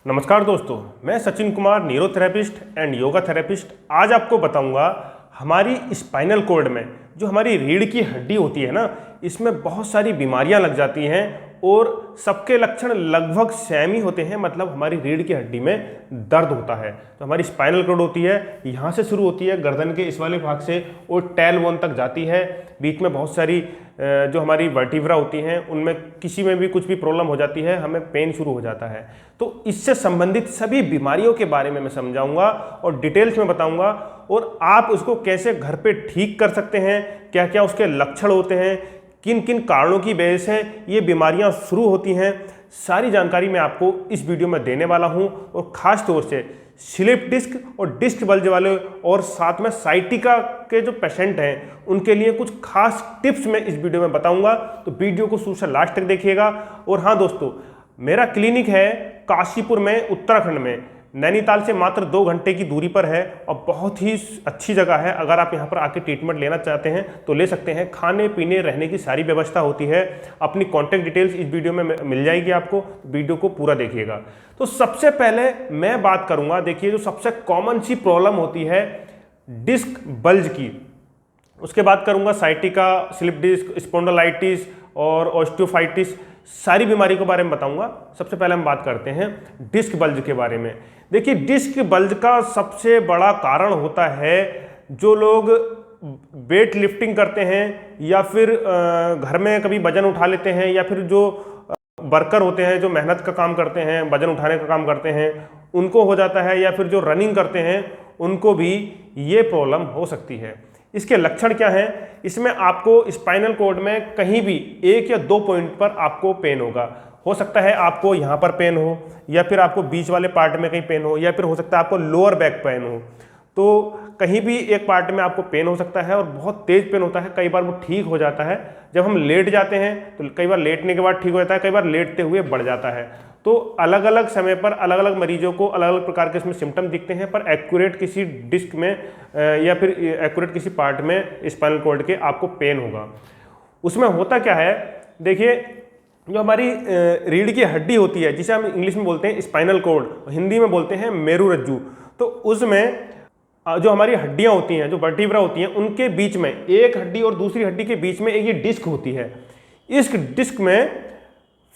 नमस्कार दोस्तों, मैं Sachin Kumar, neurotherapist and yoga therapist. आज आपको बताऊंगा हमारी स्पाइनल कॉर्ड में जो हमारी रीढ़ की हड्डी होती है ना, इसमें बहुत सारी बीमारियां लग जाती हैं और सबके लक्षण लगभग सेम ही होते हैं। मतलब हमारी रीढ़ की हड्डी में दर्द होता है। तो हमारी स्पाइनल कॉर्ड होती है, यहाँ से शुरू होती है गर्दन के इस वाले भाग से और टेल बोन तक जाती है। बीच में बहुत सारी जो हमारी वर्टिब्रा होती हैं उनमें किसी में भी कुछ भी प्रॉब्लम हो जाती है, हमें पेन शुरू हो जाता है। तो इससे संबंधित सभी बीमारियों के बारे में मैं समझाऊंगा और डिटेल्स में बताऊंगा और आप उसको कैसे घर पे ठीक कर सकते हैं, क्या क्या उसके लक्षण होते हैं, किन किन कारणों की वजह से ये बीमारियां शुरू होती हैं, सारी जानकारी मैं आपको इस वीडियो में देने वाला हूं। और ख़ास तौर से स्लिप डिस्क और डिस्क बल्ज वाले और साथ में साइटिका के जो पेशेंट हैं उनके लिए कुछ खास टिप्स मैं इस वीडियो में बताऊंगा। तो वीडियो को शुरू से लास्ट तक देखिएगा। और हाँ दोस्तों, मेरा क्लिनिक है काशीपुर में, उत्तराखंड में, नैनीताल से मात्र 2 घंटे की दूरी पर है और बहुत ही अच्छी जगह है। अगर आप यहाँ पर आके ट्रीटमेंट लेना चाहते हैं तो ले सकते हैं। खाने पीने रहने की सारी व्यवस्था होती है। अपनी कॉन्टैक्ट डिटेल्स इस वीडियो में मिल जाएगी आपको, वीडियो को पूरा देखिएगा। तो सबसे पहले मैं बात करूँगा, देखिए जो सबसे कॉमन सी प्रॉब्लम होती है डिस्क बल्ज की, उसके बाद करूँगा साइटिका, स्लिप डिस्क, स्पॉन्डिलाइटिस और ऑस्टियोफाइटिस, सारी बीमारी के बारे में बताऊंगा। सबसे पहले हम बात करते हैं डिस्क बल्ज के बारे में। देखिए डिस्क बल्ज का सबसे बड़ा कारण होता है जो लोग वेट लिफ्टिंग करते हैं या फिर घर में कभी वजन उठा लेते हैं, या फिर जो वर्कर होते हैं जो मेहनत का काम करते हैं, वजन उठाने का काम करते हैं, उनको हो जाता है, या फिर जो रनिंग करते हैं उनको भी ये प्रॉब्लम हो सकती है। इसके लक्षण क्या हैं? इसमें आपको स्पाइनल कॉर्ड में कहीं भी 1 या 2 पॉइंट पर आपको पेन होगा। हो सकता है आपको यहाँ पर पेन हो, या फिर आपको बीच वाले पार्ट में कहीं पेन हो, या फिर हो सकता है आपको लोअर बैक पेन हो। तो कहीं भी एक पार्ट में आपको पेन हो सकता है और बहुत तेज पेन होता है। कई बार वो ठीक हो जाता है जब हम लेट जाते हैं, तो कई बार लेटने के बाद ठीक हो जाता है, कई बार लेटते हुए बढ़ जाता है। तो अलग अलग समय पर अलग अलग मरीजों को अलग अलग प्रकार के इसमें सिम्टम दिखते हैं, पर एक्यूरेट किसी डिस्क में या फिर एक्यूरेट किसी पार्ट में स्पाइनल कॉर्ड के आपको पेन होगा। उसमें होता क्या है, देखिए जो हमारी रीढ़ की हड्डी होती है, जिसे हम इंग्लिश में बोलते हैं स्पाइनल कॉर्ड, हिंदी में बोलते हैं मेरुरज्जु, तो उसमें जो हमारी हड्डियां होती हैं, जो वर्टिब्रा होती हैं, उनके बीच में एक हड्डी और दूसरी हड्डी के बीच में एक ये डिस्क होती है। इस डिस्क में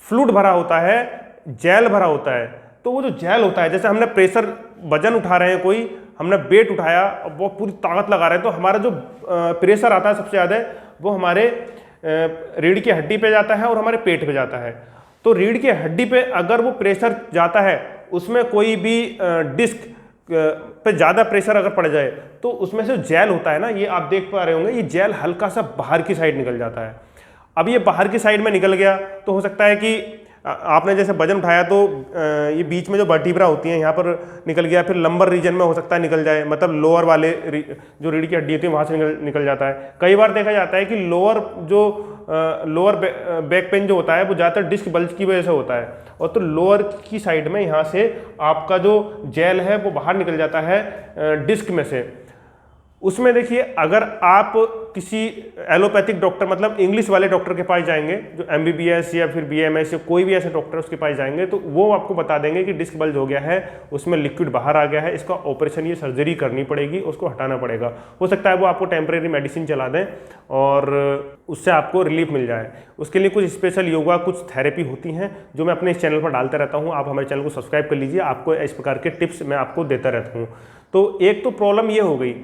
फ्लूइड भरा होता है, जेल भरा होता है। तो वो जो जेल होता है, जैसे हमने प्रेशर, वजन उठा रहे हैं, कोई हमने वेट उठाया और वो पूरी ताकत लगा रहे हैं, तो हमारा जो प्रेशर आता है सबसे ज़्यादा वो हमारे रीढ़ की हड्डी पे जाता है और हमारे पेट पे जाता है। तो रीढ़ की हड्डी पे अगर वो प्रेशर जाता है, उसमें कोई भी डिस्क पे ज़्यादा प्रेशर अगर पड़ जाए तो उसमें से जेल होता है ना, ये आप देख पा रहे होंगे, ये जेल हल्का सा बाहर की साइड निकल जाता है। अब ये बाहर की साइड में निकल गया तो हो सकता है कि आपने जैसे वजन उठाया तो ये बीच में जो वर्टिब्रा होती हैं यहाँ पर निकल गया, फिर लंबर रीजन में हो सकता है निकल जाए, मतलब लोअर वाले जो रीढ़ की हड्डी होती है वहाँ से निकल जाता है। कई बार देखा जाता है कि लोअर बैक पेन जो होता है वो ज़्यादातर डिस्क बल्ज की वजह से होता है, और तो लोअर की साइड में यहाँ से आपका जो जेल है वो बाहर निकल जाता है डिस्क में से। उसमें देखिए अगर आप किसी एलोपैथिक डॉक्टर, मतलब इंग्लिश वाले डॉक्टर के पास जाएंगे, जो MBBS या फिर BMS या कोई भी ऐसे डॉक्टर उसके पास जाएंगे, तो वो आपको बता देंगे कि डिस्क बल्ज हो गया है, उसमें लिक्विड बाहर आ गया है, इसका ऑपरेशन, ये सर्जरी करनी पड़ेगी, उसको हटाना पड़ेगा। हो सकता है वो आपको टेम्परेरी मेडिसिन चला दें और उससे आपको रिलीफ मिल जाए। उसके लिए कुछ स्पेशल योगा, कुछ थेरेपी होती हैं जो मैं अपने इस चैनल पर डालता रहता हूँ। आप हमारे चैनल को सब्सक्राइब कर लीजिए, आपको इस प्रकार के टिप्स मैं आपको देता रहता हूँ। तो एक तो प्रॉब्लम ये हो गई।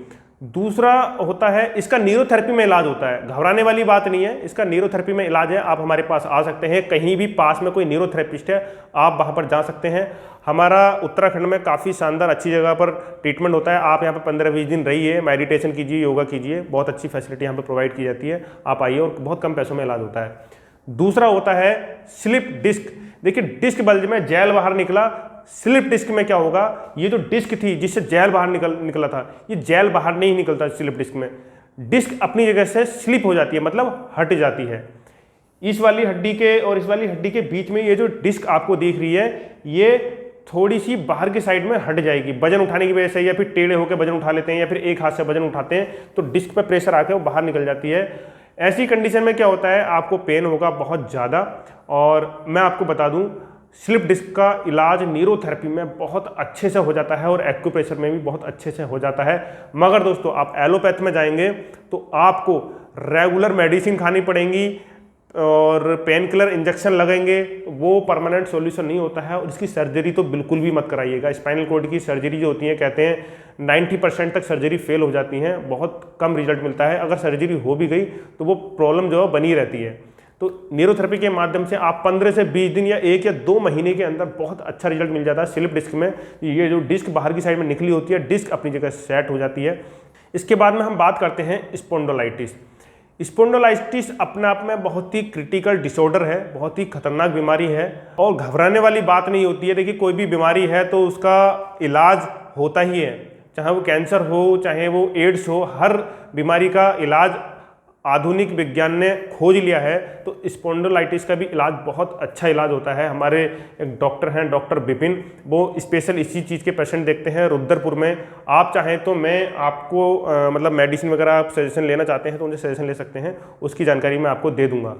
दूसरा होता है इसका न्यूरोथेरेपी में इलाज होता है। घबराने वाली बात नहीं है, इसका न्यूरोथेरेपी में इलाज है। आप हमारे पास आ सकते हैं, कहीं भी पास में कोई न्यूरोथेरेपिस्ट है आप वहां पर जा सकते हैं। हमारा उत्तराखंड में काफ़ी शानदार अच्छी जगह पर ट्रीटमेंट होता है। आप यहाँ पर 15-20 दिन रहिए, मेडिटेशन कीजिए, योगा कीजिए, बहुत अच्छी फैसिलिटी यहाँ पर प्रोवाइड की जाती है। आप आइए और बहुत कम पैसों में इलाज होता है। दूसरा होता है स्लिप डिस्क। देखिए डिस्क बल्ज में जेल बाहर निकला, स्लिप डिस्क में क्या होगा, ये जो डिस्क थी जिससे जेल बाहर निकला था, ये जेल बाहर नहीं निकलता। स्लिप डिस्क में डिस्क अपनी जगह से स्लिप हो जाती है, मतलब हट जाती है। इस वाली हड्डी के और इस वाली हड्डी के बीच में ये जो डिस्क आपको दिख रही है, ये थोड़ी सी बाहर की साइड में हट जाएगी वजन उठाने की वजह से, या फिर टेढ़े होकर वजन उठा लेते हैं, या फिर एक हाथ से वजन उठाते हैं तो डिस्क पर प्रेशर आकर वो बाहर निकल जाती है। ऐसी कंडीशन में क्या होता है, आपको पेन होगा बहुत ज़्यादा। और मैं आपको बता दूं, स्लिप डिस्क का इलाज न्यूरोथेरेपी में बहुत अच्छे से हो जाता है और एक्यूप्रेशर में भी बहुत अच्छे से हो जाता है। मगर दोस्तों आप एलोपैथ में जाएंगे तो आपको रेगुलर मेडिसिन खानी पड़ेंगी और पेन किलर इंजेक्शन लगेंगे, वो परमानेंट सॉल्यूशन नहीं होता है। और इसकी सर्जरी तो बिल्कुल भी मत कराइएगा। स्पाइनल कॉर्ड की सर्जरी जो होती है, कहते हैं 90% तक सर्जरी फेल हो जाती हैं, बहुत कम रिजल्ट मिलता है। अगर सर्जरी हो भी गई तो वो प्रॉब्लम जो है बनी रहती है। तो न्यूरोथेरेपी के माध्यम से आप 15 से 20 दिन या 1 या 2 महीने के अंदर बहुत अच्छा रिजल्ट मिल जाता है। स्लिप डिस्क में ये जो डिस्क बाहर की साइड में निकली होती है, डिस्क अपनी जगह सेट हो जाती है। इसके बाद में हम बात करते हैं स्पॉन्डिलोलिटिस। स्पॉन्डिलोलिटिस अपने आप में बहुत ही क्रिटिकल डिसऑर्डर है, बहुत ही खतरनाक बीमारी है और घबराने वाली बात नहीं होती है। देखिए कोई भी बीमारी है तो उसका इलाज होता ही है, चाहे वो कैंसर हो, चाहे वो एड्स हो, हर बीमारी का इलाज आधुनिक विज्ञान ने खोज लिया है। तो स्पॉन्डिलोलिटिस का भी इलाज बहुत अच्छा इलाज होता है। हमारे एक डॉक्टर हैं, डॉक्टर विपिन, वो स्पेशल इसी चीज़ के पेशेंट देखते हैं रुद्रपुर में। आप चाहें तो मैं आपको मतलब मेडिसिन वगैरह आप सजेशन लेना चाहते हैं तो उनसे सजेशन ले सकते हैं, उसकी जानकारी मैं आपको दे दूंगा।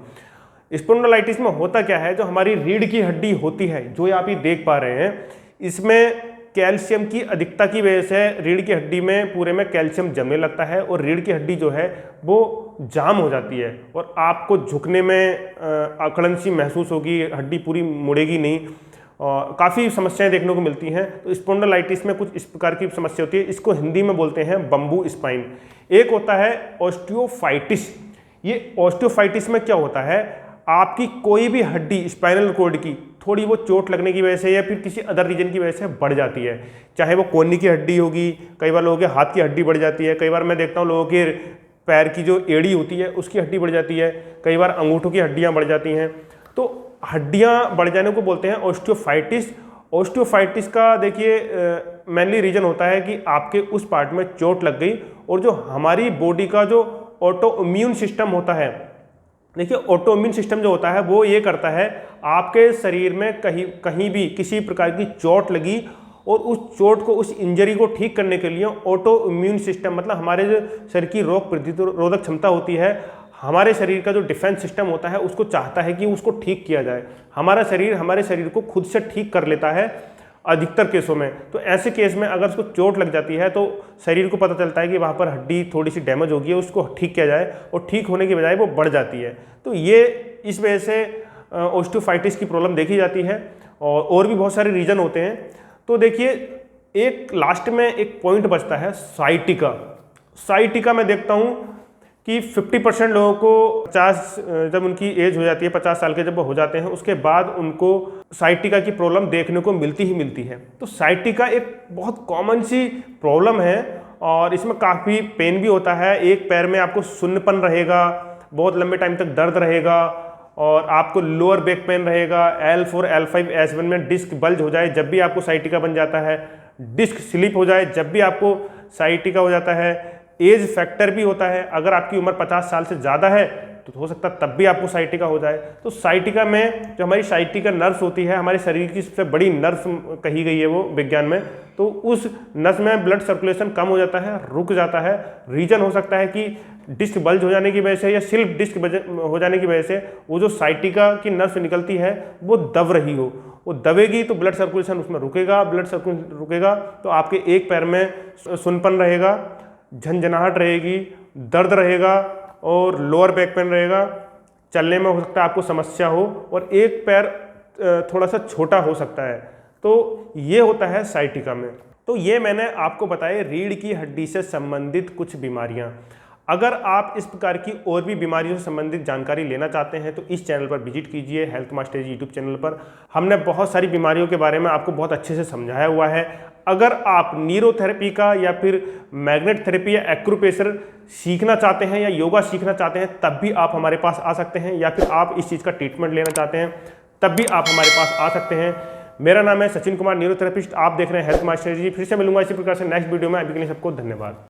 स्पॉन्डिलोलिटिस में होता क्या है, जो हमारी रीढ़ की हड्डी होती है, जो आप ये देख पा रहे हैं, इसमें कैल्शियम की अधिकता की वजह से रीढ़ की हड्डी में पूरे में कैल्शियम जमने लगता है और रीढ़ की हड्डी जो है वो जाम हो जाती है और आपको झुकने में अकड़न सी महसूस होगी, हड्डी पूरी मुड़ेगी नहीं। काफ़ी समस्याएं देखने को मिलती हैं। तो स्पॉन्डिलोलिटिस में कुछ इस प्रकार की समस्या होती है। इसको हिंदी में बोलते हैं बम्बू स्पाइन। एक होता है ऑस्टियोफाइटिस। ये ऑस्टियोफाइटिस में क्या होता है, आपकी कोई भी हड्डी स्पाइनल कॉर्ड की थोड़ी वो चोट लगने की वजह से या फिर किसी अदर रीजन की वजह से बढ़ जाती है। चाहे वो कोहनी की हड्डी होगी, कई बार लोगों के हाथ की हड्डी बढ़ जाती है, कई बार मैं देखता हूँ लोगों के पैर की जो एड़ी होती है उसकी हड्डी बढ़ जाती है, कई बार अंगूठों की हड्डियाँ बढ़ जाती हैं। तो हड्डियाँ बढ़ जाने को बोलते हैं ऑस्टियोफाइटिस। ऑस्टियोफाइटिस का देखिए मेनली रीजन होता है कि आपके उस पार्ट में चोट लग गई और जो हमारी बॉडी का जो ऑटो इम्यून सिस्टम होता है, देखिए ऑटो इम्यून सिस्टम जो होता है वो ये करता है, आपके शरीर में कहीं भी किसी प्रकार की चोट लगी और उस चोट को, उस इंजरी को ठीक करने के लिए ऑटो इम्यून सिस्टम, मतलब हमारे जो शरीर की रोग प्रतिरोधक क्षमता होती है, हमारे शरीर का जो डिफेंस सिस्टम होता है उसको चाहता है कि उसको ठीक किया जाए। हमारा शरीर हमारे शरीर को खुद से ठीक कर लेता है अधिकतर केसों में। तो ऐसे केस में अगर उसको चोट लग जाती है तो शरीर को पता चलता है कि वहाँ पर हड्डी थोड़ी सी डैमेज हो गई है, उसको ठीक किया जाए और ठीक होने की बजाय वो बढ़ जाती है। तो ये इस वजह से ऑस्टियोफाइटिस की प्रॉब्लम देखी जाती है और भी बहुत सारे रीजन होते हैं। तो देखिए एक लास्ट में एक पॉइंट बचता है साइटिका। साइटिका मैं देखता हूँ कि 50% लोगों को 50 जब उनकी एज हो जाती है, 50 साल के जब वो हो जाते हैं, उसके बाद उनको साइटिका की प्रॉब्लम देखने को मिलती ही मिलती है। तो साइटिका एक बहुत कॉमन सी प्रॉब्लम है और इसमें काफ़ी पेन भी होता है। एक पैर में आपको सुन्नपन रहेगा, बहुत लंबे टाइम तक दर्द रहेगा और आपको लोअर बैक पेन रहेगा। L4, L5, S1 में डिस्क बल्ज हो जाए जब भी आपको साइटिका बन जाता है, डिस्क स्लिप हो जाए जब भी आपको साइटिका हो जाता है। एज फैक्टर भी होता है, अगर आपकी उम्र 50 साल से ज़्यादा है तो हो सकता है तब भी आपको साइटिका हो जाए। तो साइटिका में जो हमारी साइटिका नर्व्स होती है, हमारे शरीर की सबसे बड़ी नर्व्स कही गई है वो विज्ञान में, तो उस नस में ब्लड सर्कुलेशन कम हो जाता है, रुक जाता है। रीजन हो सकता है कि डिस्क बल्ज हो जाने की वजह से या सिर्फ डिस्क हो जाने की वजह से वो जो साइटिका की नर्व्स निकलती है वो दब रही हो। वो दबेगी तो ब्लड सर्कुलेशन उसमें रुकेगा, ब्लड सर्कुलेशन रुकेगा तो आपके एक पैर में सुनपन रहेगा, झंझनाहट रहेगी, दर्द रहेगा और लोअर बैक पेन रहेगा। चलने में हो सकता है आपको समस्या हो और एक पैर थोड़ा सा छोटा हो सकता है। तो ये होता है साइटिका में। तो ये मैंने आपको बताया रीढ़ की हड्डी से संबंधित कुछ बीमारियां। अगर आप इस प्रकार की और भी बीमारियों से संबंधित जानकारी लेना चाहते हैं तो इस चैनल पर विजिट कीजिए, हेल्थ मास्टर्स यूट्यूब चैनल पर। हमने बहुत सारी बीमारियों के बारे में आपको बहुत अच्छे से समझाया हुआ है। अगर आप न्यूरोथेरेपी का या फिर मैग्नेट थेरेपी या एक्यूप्रेशर सीखना चाहते हैं या योगा सीखना चाहते हैं तब भी आप हमारे पास आ सकते हैं, या फिर आप इस चीज़ का ट्रीटमेंट लेना चाहते हैं तब भी आप हमारे पास आ सकते हैं। मेरा नाम है सचिन कुमार, न्यूरोथेरेपिस्ट। आप देख रहे हैं हेल्थ मास्टर्स। फिर से मिलूंगा इसी प्रकार से नेक्स्ट वीडियो में। अभी के लिए सबको धन्यवाद।